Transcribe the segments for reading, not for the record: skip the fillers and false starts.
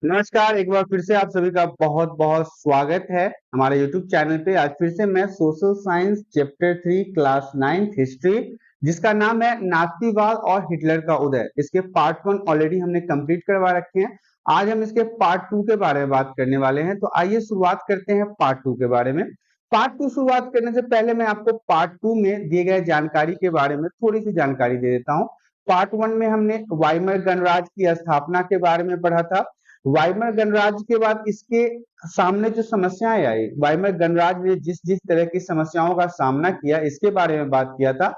नमस्कार, एक बार फिर से आप सभी का बहुत बहुत स्वागत है हमारे YouTube चैनल पे। आज फिर से मैं social science chapter 3 class 9 history, जिसका नाम है नास्तिकवाद और हिटलर का उदय, इसके पार्ट 1 ऑलरेडी हमने कंप्लीट करवा रखे हैं। आज हम इसके पार्ट 2 के बारे में बात करने वाले हैं। तो आइए शुरुआत करते हैं पार्ट 2 के बारे में। पार्ट 2 शुरुआत करने से पहले मैं आपको पार्ट 2 में दिए गए जानकारी के बारे में थोड़ी सी जानकारी दे देता हूँ। पार्ट 1 में हमने वाइमर गणराज्य की स्थापना के बारे में पढ़ा था। वाइमर गणराज्य के बाद इसके सामने जो समस्याएं आई, वाइमर गणराज्य ने जिस जिस तरह की समस्याओं का सामना किया, इसके बारे में बात किया था।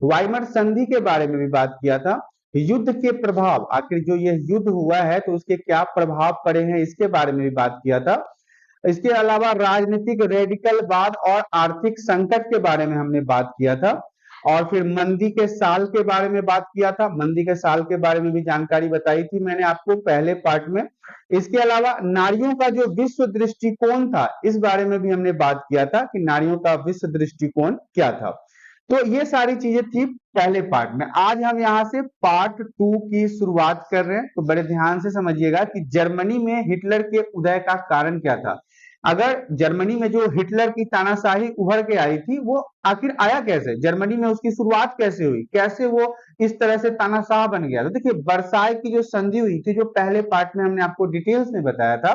वाइमर संधि के बारे में भी बात किया था। युद्ध के प्रभाव, आखिर जो ये युद्ध हुआ है तो उसके क्या प्रभाव पड़े हैं, इसके बारे में भी बात किया था। इसके अलावा राजनीतिक रेडिकलवाद और आर्थिक संकट के बारे में हमने बात किया था। और फिर मंदी के साल के बारे में बात किया था। मंदी के साल के बारे में भी जानकारी बताई थी मैंने आपको पहले पार्ट में। इसके अलावा नारियों का जो विश्व दृष्टिकोण था, इस बारे में भी हमने बात किया था कि नारियों का विश्व दृष्टिकोण क्या था। तो ये सारी चीजें थी पहले पार्ट में। आज हम यहाँ से पार्ट 2 की शुरुआत कर रहे हैं। तो बड़े ध्यान से समझिएगा कि जर्मनी में हिटलर के उदय का कारण क्या था। अगर जर्मनी में जो हिटलर की तानाशाही उभर के आई थी, वो आखिर आया कैसे, जर्मनी में उसकी शुरुआत कैसे हुई, कैसे वो इस तरह से तानाशाह बन गया। तो देखिए, वर्साई की जो संधि हुई थी, जो पहले पार्ट में हमने आपको डिटेल्स में बताया था,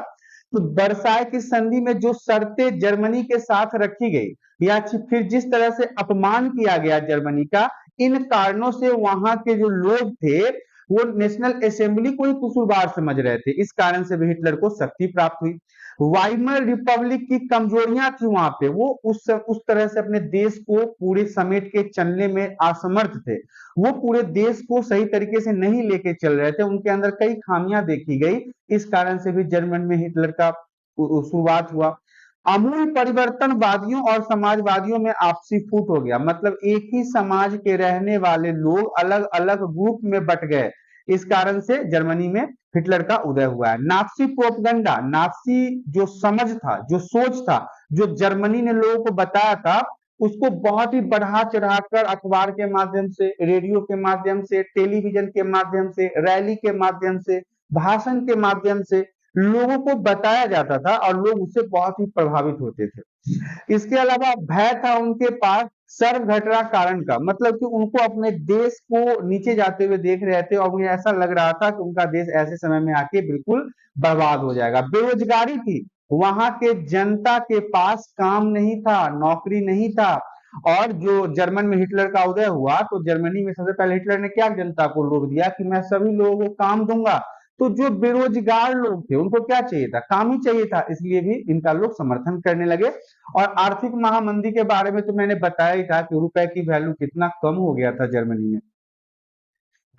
तो वर्साई की संधि में जो शर्तें जर्मनी के साथ रखी गई या फिर जिस तरह से अपमान किया गया जर्मनी का, इन कारणों से वहां के जो लोग थे वो नेशनल असेंबली को ही कसूरवार समझ रहे थे। इस कारण से भी हिटलर को शक्ति प्राप्त हुई। वाइमर रिपब्लिक की कमजोरियां थी वहां पे, वो उस तरह से अपने देश को पूरे समेट के चलने में असमर्थ थे। वो पूरे देश को सही तरीके से नहीं लेके चल रहे थे, उनके अंदर कई खामियां देखी गई। इस कारण से भी जर्मन में हिटलर का शुरुआत हुआ। आमूल परिवर्तनवादियों और समाजवादियों में आपसी फूट हो गया, मतलब एक ही समाज के रहने वाले लोग अलग अलग ग्रुप में बट गए। इस कारण से जर्मनी में हिटलर का उदय हुआ है। नात्सी प्रोपगंडा, नात्सी जो समझ था, जो सोच था, जो जर्मनी ने लोगों को बताया था, उसको बहुत ही बढ़ा चढ़ाकर अखबार के माध्यम से, रेडियो के माध्यम से, टेलीविजन के माध्यम से, रैली के माध्यम से, भाषण के माध्यम से लोगों को बताया जाता था और लोग उससे बहुत ही प्रभावित होते थे। इसके अलावा भय था उनके पास सर्व घटना कारण का, मतलब कि उनको अपने देश को नीचे जाते हुए देख रहे थे और उन्हें ऐसा लग रहा था कि उनका देश ऐसे समय में आके बिल्कुल बर्बाद हो जाएगा। बेरोजगारी थी, वहां के जनता के पास काम नहीं था, नौकरी नहीं था। और जो जर्मन में हिटलर का उदय हुआ, तो जर्मनी में सबसे पहले हिटलर ने क्या जनता को लोग दिया कि मैं सभी लोगों को काम दूंगा। तो जो बेरोजगार लोग थे उनको क्या चाहिए था, काम ही चाहिए था, इसलिए भी इनका लोग समर्थन करने लगे। और आर्थिक महामंदी के बारे में तो मैंने बताया ही था कि रुपए की वैल्यू कितना कम हो गया था जर्मनी में।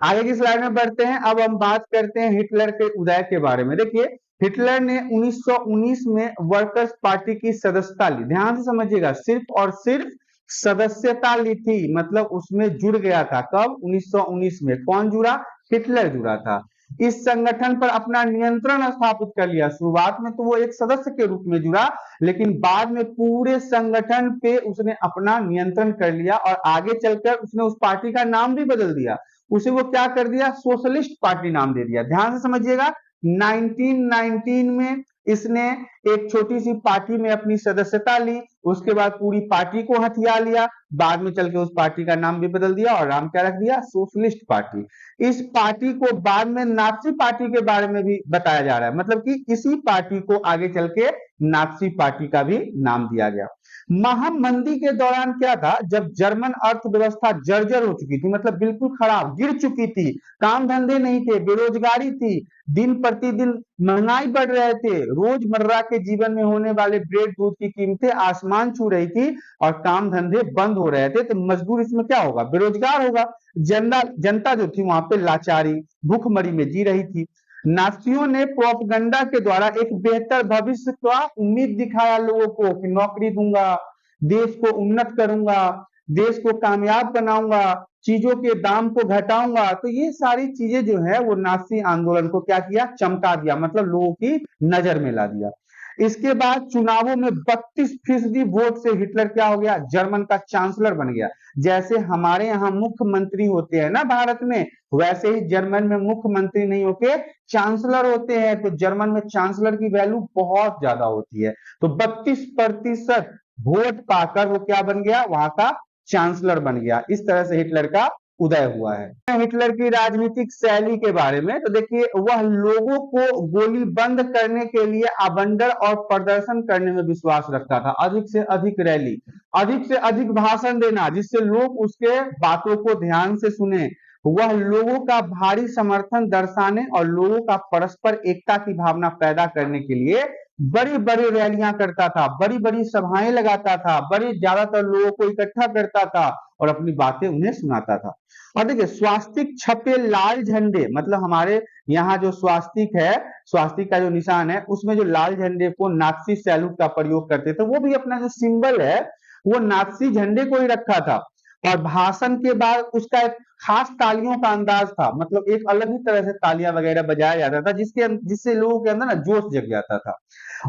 आगे की स्लाइड में बढ़ते हैं। अब हम बात करते हैं हिटलर के उदय के बारे में। देखिए, हिटलर ने 1919 में वर्कर्स पार्टी की सदस्यता ली। ध्यान से समझिएगा, सिर्फ और सिर्फ सदस्यता ली थी, मतलब उसमें जुड़ गया था। कब? 1919 में। कौन जुड़ा? हिटलर जुड़ा था। इस संगठन पर अपना नियंत्रण स्थापित कर लिया। शुरुआत में तो वो एक सदस्य के रूप में जुड़ा, लेकिन बाद में पूरे संगठन पे उसने अपना नियंत्रण कर लिया और आगे चलकर उसने उस पार्टी का नाम भी बदल दिया। उसे वो क्या कर दिया? सोशलिस्ट पार्टी नाम दे दिया। ध्यान से समझिएगा, 1919 में इसने एक छोटी सी पार्टी में अपनी सदस्यता ली, उसके बाद पूरी पार्टी को हथिया लिया, बाद में चल के उस पार्टी का नाम भी बदल दिया और नाम क्या रख दिया? Socialist party. इस पार्टी को बाद में नाजी पार्टी के बारे में भी बताया जा रहा है, मतलब कि इसी पार्टी को आगे चल के नाजी पार्टी का भी नाम दिया गया। महामंदी के दौरान क्या था, जब जर्मन अर्थव्यवस्था जर्जर हो चुकी थी, मतलब बिल्कुल खराब, गिर चुकी थी, काम धंधे नहीं थे, बेरोजगारी थी, दिन प्रतिदिन महंगाई बढ़ रहे थे, रोजमर्रा के जीवन में होने वाले ब्रेड दूध की कीमतें आसमान छू रही थी और काम धंधे बंद हो रहे थे, तो मजदूर इसमें क्या होगा? बेरोजगार होगा। जनता जो थी वहां पे लाचारी, भूखमरी में जी रही थी। नाजियों ने प्रोपगंडा के द्वारा एक बेहतर भविष्य का उम्मीद दिखाया लोगों को कि नौकरी दूंगा, देश को उन्नत करूंगा, देश को कामयाब बनाऊंगा, चीजों के दाम को घटाऊंगा। तो ये सारी चीजें जो है वो नाजी आंदोलन को क्या किया? चमका दिया, मतलब लोगों की नजर में ला दिया। इसके बाद चुनावों में 32% वोट से हिटलर क्या हो गया, जर्मन का चांसलर बन गया। जैसे हमारे यहाँ मुख्यमंत्री होते हैं ना भारत में, वैसे ही जर्मन में मुख्यमंत्री नहीं होके चांसलर होते हैं। तो जर्मन में चांसलर की वैल्यू बहुत ज्यादा होती है। तो 32% वोट पाकर वो क्या बन गया, वहां का चांसलर बन गया। इस तरह से हिटलर का उदय हुआ है। हिटलर की राजनीतिक शैली के बारे में तो देखिए, वह लोगों को गोली बंद करने के लिए आबंडर और प्रदर्शन करने में विश्वास रखता था। अधिक से अधिक रैली, अधिक से अधिक भाषण देना जिससे लोग उसके बातों को ध्यान से सुने। वह लोगों का भारी समर्थन दर्शाने और लोगों का परस्पर एकता की भावना पैदा करने के लिए बड़ी बड़ी रैलियां करता था, बड़ी बड़ी सभाएं लगाता था, बड़े ज्यादातर लोगों को इकट्ठा करता था और अपनी बातें उन्हें सुनाता था। और देखिए, स्वास्तिक छपे लाल झंडे, मतलब हमारे यहाँ जो स्वास्तिक है, स्वास्तिक का जो निशान है, उसमें जो लाल झंडे को नात्सी सैल्यूट का प्रयोग करते थे, वो भी अपना जो सिंबल है वो नात्सी झंडे को ही रखा था। और भाषण के बाद उसका एक खास तालियों का अंदाज था, मतलब एक अलग ही तरह से तालियां वगैरह बजाया जाता था जिससे लोगों के अंदर ना जोश जग जाता था।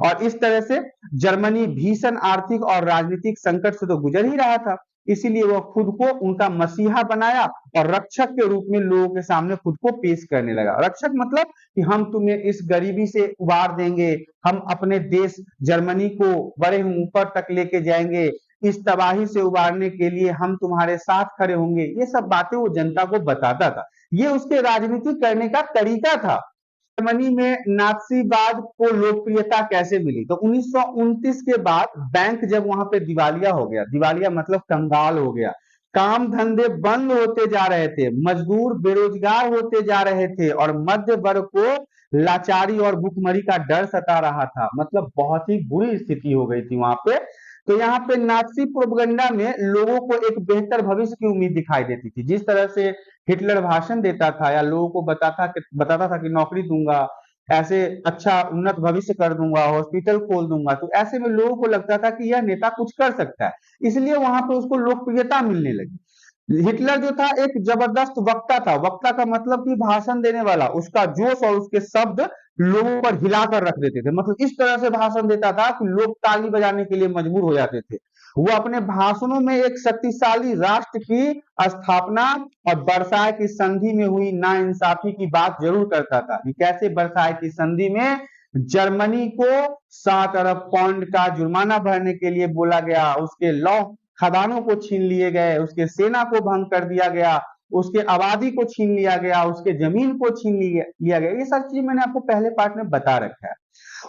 और इस तरह से जर्मनी भीषण आर्थिक और राजनीतिक संकट से तो गुजर ही रहा था, इसीलिए वह खुद को उनका मसीहा बनाया और रक्षक के रूप में लोगों के सामने खुद को पेश करने लगा। रक्षक मतलब कि हम तुम्हें इस गरीबी से उबार देंगे, हम अपने देश जर्मनी को बड़े ऊपर तक लेके जाएंगे, इस तबाही से उबारने के लिए हम तुम्हारे साथ खड़े होंगे। ये सब बातें वो जनता को बताता था। ये उसके राजनीति करने का तरीका था। जर्मनी में नात्सीवाद को लोकप्रियता कैसे मिली, तो 1929 के बाद बैंक जब वहां पे दिवालिया हो गया, दिवालिया मतलब कंगाल हो गया, काम धंधे बंद होते जा रहे थे, मजदूर बेरोजगार होते जा रहे थे और मध्य वर्ग को लाचारी और भुखमरी का डर सता रहा था। मतलब बहुत ही बुरी स्थिति हो गई थी वहां पे। तो यहाँ पे नात्सी प्रोपगंडा में लोगों को एक बेहतर भविष्य की उम्मीद दिखाई देती थी। जिस तरह से हिटलर भाषण देता था या लोगों को बताता था कि नौकरी दूंगा, ऐसे अच्छा उन्नत भविष्य कर दूंगा, हॉस्पिटल खोल दूंगा, तो ऐसे में लोगों को लगता था कि यह नेता कुछ कर सकता है, इसलिए वहां पे उसको लोकप्रियता मिलने लगी। हिटलर जो था एक जबरदस्त वक्ता था। वक्ता का मतलब कि भाषण देने वाला, उसका जोश और उसके शब्द लोगों पर हिलाकर रख देते थे। मतलब इस तरह से भाषण देता था कि लोग ताली बजाने के लिए मजबूर हो जाते थे। वो अपने भाषणों में एक शक्तिशाली राष्ट्र की स्थापना और वर्साय की संधि में हुई नाइंसाफी की बात जरूर करता था कि कैसे वर्साय की संधि में जर्मनी को 7 अरब पाउंड का जुर्माना भरने के लिए बोला गया, उसके लौ खदानों को छीन लिए गए, उसके सेना को भंग कर दिया गया, उसके आबादी को छीन लिया गया, उसके जमीन को छीन लिया गया। ये सब चीज मैंने आपको पहले पार्ट में बता रखा है।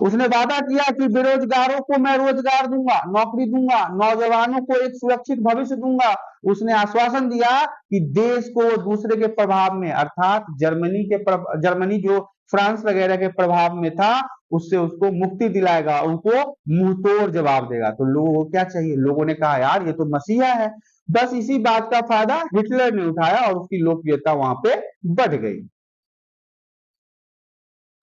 उसने वादा किया कि बेरोजगारों को मैं रोजगार दूंगा, नौकरी दूंगा, नौजवानों को एक सुरक्षित भविष्य दूंगा। उसने आश्वासन दिया कि देश को दूसरे के प्रभाव में, अर्थात जर्मनी जो फ्रांस वगैरह के प्रभाव में था, उससे उसको मुक्ति दिलाएगा, उनको मुंहतोड़ जवाब देगा। तो लोगों को क्या चाहिए, लोगों ने कहा यार ये तो मसीहा है। बस इसी बात का फायदा हिटलर ने उठाया और उसकी लोकप्रियता वहां पे बढ़ गई।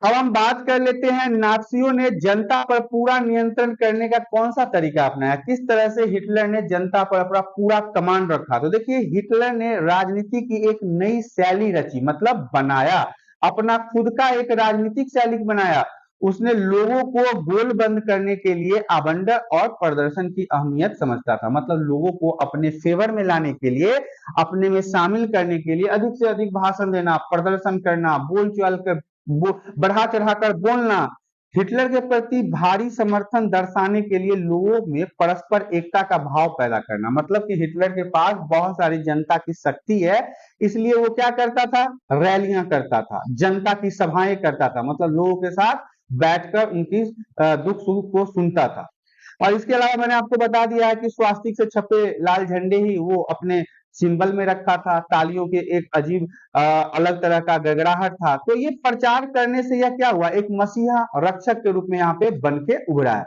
अब हम बात कर लेते हैं नात्सियों ने जनता पर पूरा नियंत्रण करने का कौन सा तरीका अपनाया, किस तरह से हिटलर ने जनता पर अपना पूरा कमांड रखा। तो देखिए, हिटलर ने राजनीति की एक नई शैली रची, मतलब बनाया, अपना खुद का एक राजनीतिक शैली बनाया। उसने लोगों को गोल बंद करने के लिए आबंडर और प्रदर्शन की अहमियत समझता था। मतलब लोगों को अपने फेवर में लाने के लिए, अपने में शामिल करने के लिए अधिक से अधिक भाषण देना, प्रदर्शन करना, बोलचाल कर बढ़ा चढ़ाकर बोलना, हिटलर के प्रति भारी समर्थन दर्शाने के लिए लोगों में परस्पर एकता का भाव पैदा करना। मतलब कि हिटलर के पास बहुत सारी जनता की शक्ति है, इसलिए वो क्या करता था, रैलियां करता था, जनता की सभाएं करता था, मतलब लोगों के साथ बैठकर उनकी दुख सुख को सुनता था। और इसके अलावा मैंने आपको बता दिया है कि स्वास्तिक से छपे लाल झंडे ही वो अपने सिंबल में रखा था। तालियों के एक अजीब अलग तरह का गड़गड़ाहट था। तो ये प्रचार करने से यह क्या हुआ, एक मसीहा रक्षक के रूप में यहाँ पे बन के उभरा है।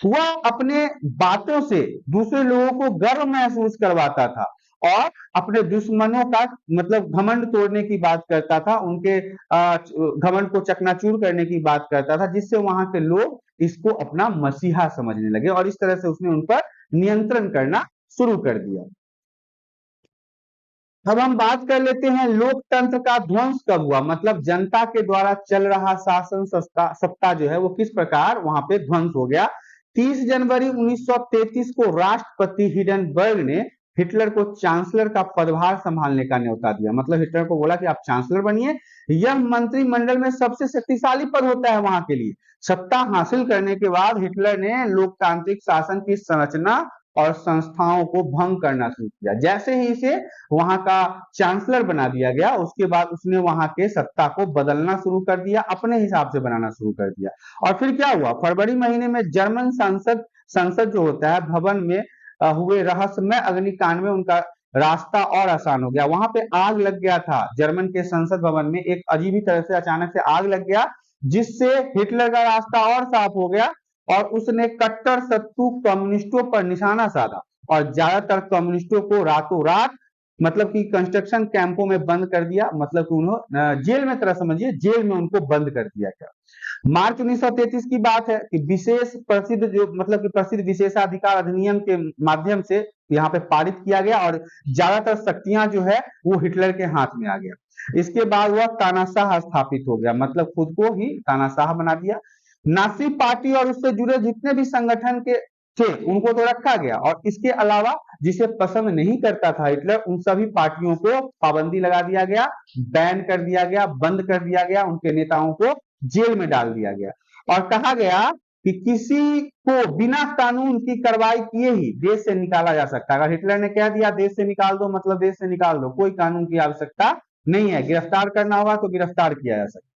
वह अपने बातों से दूसरे लोगों को गर्व महसूस करवाता था और अपने दुश्मनों का मतलब घमंड तोड़ने की बात करता था, उनके घमंड को चकनाचूर करने की बात करता था, जिससे वहां के लोग इसको अपना मसीहा समझने लगे और इस तरह से उसने उन पर नियंत्रण करना शुरू कर दिया। अब हम बात कर लेते हैं लोकतंत्र का ध्वंस कब हुआ, मतलब जनता के द्वारा चल रहा शासन सत्ता जो है वो किस प्रकार वहां पे ध्वंस हो गया। 30 जनवरी 1933 को राष्ट्रपति हिडेनबर्ग ने हिटलर को चांसलर का पदभार संभालने का न्योता दिया। मतलब हिटलर को बोला कि आप चांसलर बनिए, यह मंत्रिमंडल में सबसे शक्तिशाली पद होता है वहां के लिए। सत्ता हासिल करने के बाद हिटलर ने लोकतांत्रिक शासन की संरचना और संस्थाओं को भंग करना शुरू किया। जैसे ही इसे वहां का चांसलर बना दिया गया, उसके बाद उसने वहां के सत्ता को बदलना शुरू कर दिया, अपने हिसाब से बनाना शुरू कर दिया। और फिर क्या हुआ, फरवरी महीने में जर्मन संसद संसद जो होता है भवन में हुए रहस्यमय अग्निकांड में उनका रास्ता और आसान हो गया। वहां पे आग लग गया था जर्मन के संसद भवन में, एक अजीब ही तरह से अचानक से आग लग गया, जिससे हिटलर का रास्ता और साफ हो गया और उसने कट्टर शत्रु कम्युनिस्टों पर निशाना साधा और ज्यादातर कम्युनिस्टों को रातों रात मतलब कि कंस्ट्रक्शन कैंपों में बंद कर दिया। मतलब कि उन्होंने जेल में तरह समझिए, जेल में उनको बंद कर दिया गया। मार्च 1933 की बात है कि विशेष प्रसिद्ध जो मतलब कि प्रसिद्ध विशेषाधिकार अधिनियम के माध्यम से यहाँ पे पारित किया गया और ज्यादातर शक्तियां जो है वो हिटलर के हाथ में आ गया। इसके बाद वह तानाशाह स्थापित हो गया, मतलब खुद को ही तानाशाह बना दिया। नाजी पार्टी और उससे जुड़े जितने भी संगठन के थे उनको तो रखा गया और इसके अलावा जिसे पसंद नहीं करता था हिटलर, उन सभी पार्टियों को पाबंदी लगा दिया गया, बैन कर दिया गया, बंद कर दिया गया, उनके नेताओं को जेल में डाल दिया गया और कहा गया कि किसी को बिना कानून की कार्रवाई किए ही देश से निकाला जा सकता है। अगर हिटलर ने कह दिया देश से निकाल दो, मतलब देश से निकाल दो, कोई कानून की आवश्यकता नहीं है। गिरफ्तार करना होगा तो गिरफ्तार किया जा सकता है।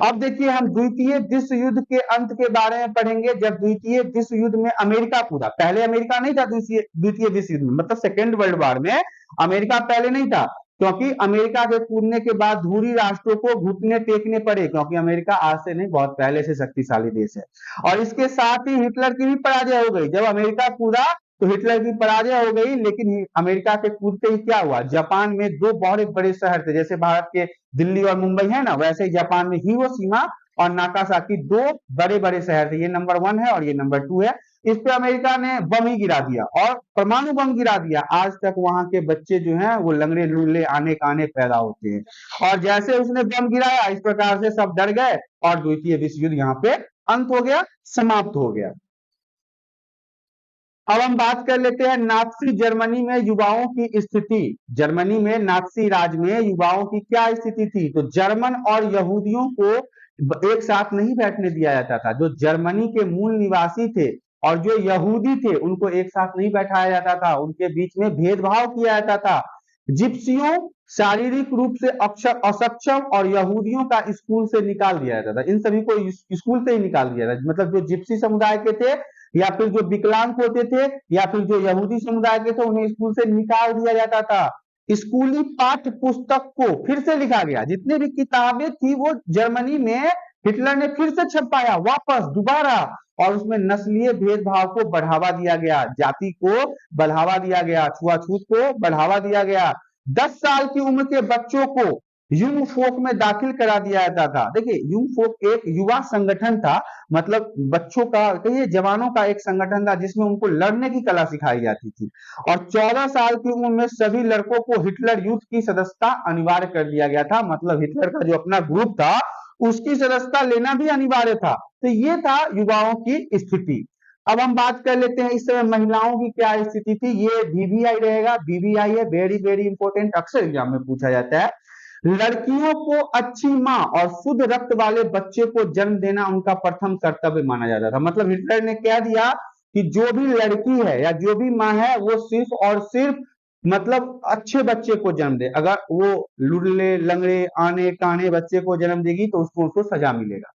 अब देखिए हम द्वितीय विश्व युद्ध के अंत के बारे में पढ़ेंगे, जब द्वितीय विश्व युद्ध में अमेरिका कूदा। पहले अमेरिका नहीं था द्वितीय विश्व युद्ध में, मतलब सेकेंड वर्ल्ड वॉर में अमेरिका पहले नहीं था, क्योंकि अमेरिका के कूदने के बाद धूरी राष्ट्रों को घुटने टेकने पड़े, क्योंकि अमेरिका आज से नहीं बहुत पहले से शक्तिशाली देश है। और इसके साथ ही हिटलर की भी पराजय हो गई। जब अमेरिका कूदा तो हिटलर की पराजय हो गई, लेकिन अमेरिका के कूदते ही क्या हुआ, जापान में दो बहुत बड़े शहर थे, जैसे भारत के दिल्ली और मुंबई है ना, वैसे ही जापान में हिरोशिमा और नागासाकी दो बड़े बड़े शहर थे। ये नंबर 1 है और ये नंबर 2 है। इस पे अमेरिका ने बम ही गिरा दिया और परमाणु बम गिरा दिया। आज तक वहां के बच्चे जो हैं वो लंगड़े लूले आने काने पैदा होते हैं। और जैसे उसने बम गिराया इस प्रकार से सब डर गए और द्वितीय विश्व युद्ध यहाँ पे अंत हो गया, समाप्त हो गया। अब हम बात कर लेते हैं नाज़ी जर्मनी में युवाओं की स्थिति। जर्मनी में नाज़ी राज में युवाओं की क्या स्थिति थी, तो जर्मन और यहूदियों को एक साथ नहीं बैठने दिया जाता था। जो जर्मनी के मूल निवासी थे और जो यहूदी थे उनको एक साथ नहीं बैठाया जाता था, उनके बीच में भेदभाव किया जाता था। जिप्सियों शारीरिक रूप से असक्षम और यहूदियों का स्कूल से निकाल दिया जाता था। इन सभी को स्कूल से ही निकाल दिया जाता, मतलब जो जिप्सी समुदाय के थे या फिर जो विकलांग होते थे या फिर जो यहूदी समुदाय के थे उन्हें स्कूल से निकाल दिया जाता था। स्कूली पाठ्य पुस्तक को फिर से लिखा गया, जितने भी किताबें थी वो जर्मनी में हिटलर ने फिर से छपाया वापस दोबारा, और उसमें नस्लीय भेदभाव को बढ़ावा दिया गया, जाति को बढ़ावा दिया गया, छुआछूत को बढ़ावा दिया गया। 10 साल की उम्र के बच्चों को युंग फोक में दाखिल करा दिया जाता था। देखिए युंग फोक एक युवा संगठन था, मतलब बच्चों का कहिए जवानों का एक संगठन था जिसमें उनको लड़ने की कला सिखाई जाती थी। और 14 साल की उम्र में सभी लड़कों को हिटलर यूथ की सदस्यता अनिवार्य कर दिया गया था, मतलब हिटलर का जो अपना ग्रुप था उसकी सदस्यता लेना भी अनिवार्य था। तो ये था युवाओं की स्थिति। अब हम बात कर लेते हैं इस समय महिलाओं की क्या स्थिति थी। ये बीबीआई रहेगा, बीबीआई है वेरी वेरी इंपॉर्टेंट, अक्सर एग्जाम में पूछा जाता है। लड़कियों को अच्छी मां और शुद्ध रक्त वाले बच्चे को जन्म देना उनका प्रथम कर्तव्य माना जाता था। मतलब हिटलर ने कह दिया कि जो भी लड़की है या जो भी मां है वो सिर्फ और सिर्फ मतलब अच्छे बच्चे को जन्म दे। अगर वो लुल्ले लंगड़े आने काने बच्चे को जन्म देगी तो उसको सजा मिलेगा।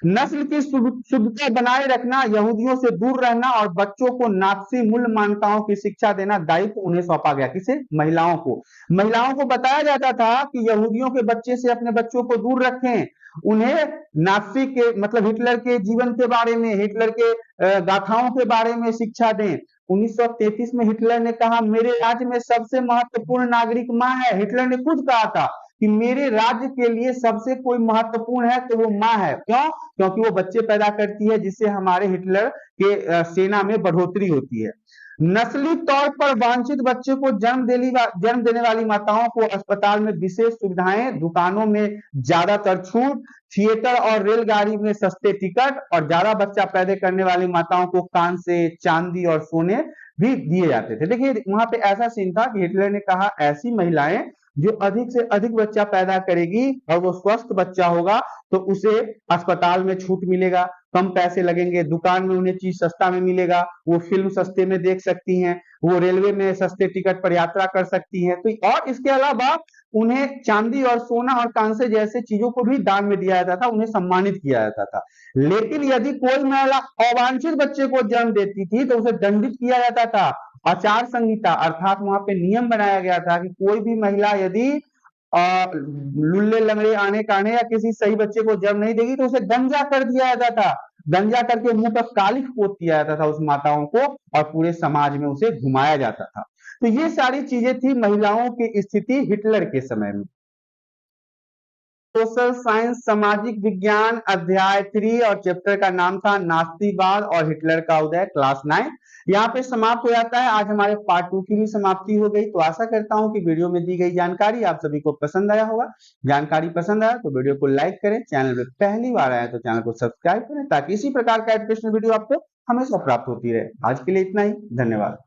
नस्ल की शुद्धता बनाए रखना, यहूदियों से दूर रहना और बच्चों को नाज़ी मूल मान्यताओं की शिक्षा देना दायित्व उन्हें सौंपा गया। किसे? महिलाओं को। महिलाओं को बताया जाता था कि यहूदियों के बच्चे से अपने बच्चों को दूर रखें, उन्हें नाज़ी के मतलब हिटलर के जीवन के बारे में, हिटलर के गाथाओं के बारे में शिक्षा दें। 1933 में हिटलर ने कहा मेरे राज्य में सबसे महत्वपूर्ण नागरिक मां है। हिटलर ने खुद कहा था कि मेरे राज्य के लिए सबसे कोई महत्वपूर्ण है तो वो मां है। क्यों? क्योंकि वो बच्चे पैदा करती है जिससे हमारे हिटलर के सेना में बढ़ोतरी होती है। नस्ली तौर पर वांछित बच्चे को जन्म देने वाली माताओं को अस्पताल में विशेष सुविधाएं, दुकानों में ज्यादातर छूट, थिएटर और रेलगाड़ी में सस्ते टिकट और ज्यादा बच्चा पैदा करने वाली माताओं को कांसे, चांदी और सोने भी दिए जाते थे। देखिए वहां पे ऐसा सीन था कि हिटलर ने कहा ऐसी महिलाएं जो अधिक से अधिक बच्चा पैदा करेगी और वो स्वस्थ बच्चा होगा तो उसे अस्पताल में छूट मिलेगा, कम पैसे लगेंगे, दुकान में उन्हें चीज सस्ता में मिलेगा, वो फिल्म सस्ते में देख सकती हैं, वो रेलवे में सस्ते टिकट पर यात्रा कर सकती हैं। तो और इसके अलावा उन्हें चांदी और सोना और कांसे जैसे चीजों को भी दान में दिया जाता था, उन्हें सम्मानित किया जाता था। लेकिन यदि कोई महिला अवांछित बच्चे को जन्म देती थी तो उसे दंडित किया जाता था। आचार संहिता अर्थात वहां पे नियम बनाया गया था कि कोई भी महिला यदि लुल्ले लंगड़े आने काने या किसी सही बच्चे को जन्म नहीं देगी तो उसे गंजा कर दिया जाता था। गंजा करके मुंह पर कालिख पोत दिया जाता था उस माताओं को और पूरे समाज में उसे घुमाया जाता था। तो ये सारी चीजें थी महिलाओं की स्थिति हिटलर के समय में। सोशल साइंस सामाजिक विज्ञान अध्याय 3 और चैप्टर का नाम था नास्तिकवाद और हिटलर का उदय, क्लास 9। यहाँ पे समाप्त हो जाता है। आज हमारे पार्ट 2 की भी समाप्ति हो गई। तो आशा करता हूँ कि वीडियो में दी गई जानकारी आप सभी को पसंद आया होगा। जानकारी पसंद आया तो वीडियो को लाइक करें, चैनल पे पहली बार आए तो चैनल को सब्सक्राइब करें ताकि इसी प्रकार का एजुकेशनल वीडियो आपको हमेशा प्राप्त होती रहे। आज के लिए इतना ही, धन्यवाद।